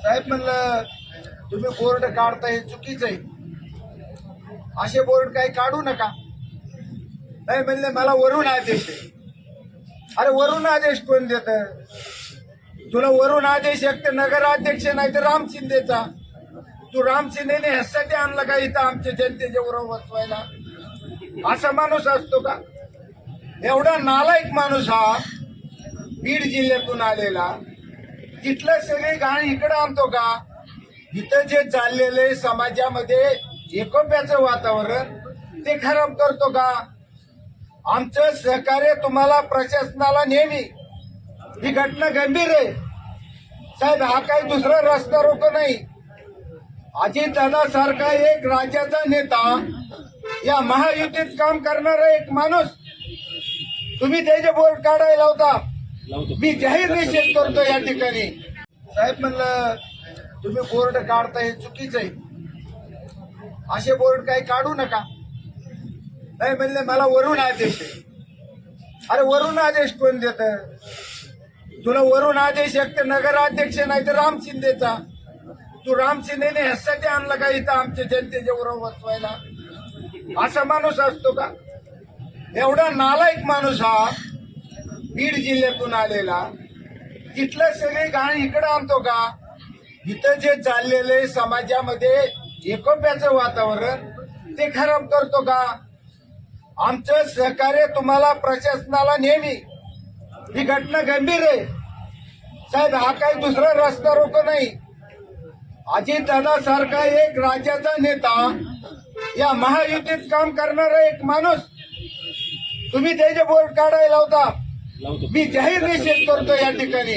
साहेब म्हणलं तुम्ही बोर्ड काढता हे चुकीचं आहे. असे बोर्ड काही काढू नका. नाही म्हणले मला वरून आदेश आहे. अरे वरून आदेश कोण देत? तुला वरून आदेश एक तर नगराध्यक्ष नाही तर राम शिंदेचा. तू राम शिंदेने ह्यासाठी आणला का इथं आमच्या जनतेच्या बरोबर बसवायला? असा माणूस असतो का? एवढा नालायक माणूस हा बीड जिल्ह्यातून आलेला, तिथलं सगळे घाण इकडे आणतो का? इथं जे चाललेले समाजामध्ये एकोप्याचं वातावरण ते खराब करतो का? आमचं सहकार्य तुम्हाला प्रशासनाला नेहमी. ही घटना गंभीर आहे साहेब. हा काही दुसरा रस्ता रोको नाही. अजितदादासारखा एक राज्याचा नेता, या महायुतीत काम करणारा एक माणूस, तुम्ही त्याचे बोर्ड काढायला होता. मी जाहीर निषेध करतो या ठिकाणी. साहेब म्हणलं तुम्ही बोर्ड काढता हे चुकीचं आहे. असे बोर्ड काही काढू नका. नाही म्हणले मला वरून आदेश आहे. अरे वरून आदेश कोण देत? तुला वरून आदेश एक तर नगराध्यक्ष नाही तर राम शिंदेचा. तू राम शिंदेने ह्यासाठी आणला का इथं आमच्या जनतेच्या बरोबर बसवायला? असा माणूस असतो का? एवढा नालायक माणूस हा बीड जिल्ह्यातून आलेला, तिथलं सगळे घाण इकडे आणतो का? इथं जे चाललेले समाजामध्ये एकोप्याचं वातावरण ते खराब करतो का? आमचं सहकार्य तुम्हाला प्रशासनाला नेहमी. ही घटना गंभीर आहे साहेब. हा काही दुसरा रस्ता रोको नाही. अजितदादासारखा एक राज्याचा नेता, या महायुतीत काम करणारा एक माणूस, तुम्ही त्याचे बोर्ड काढायला होता. मी जाहीर निषेध करतो या ठिकाणी.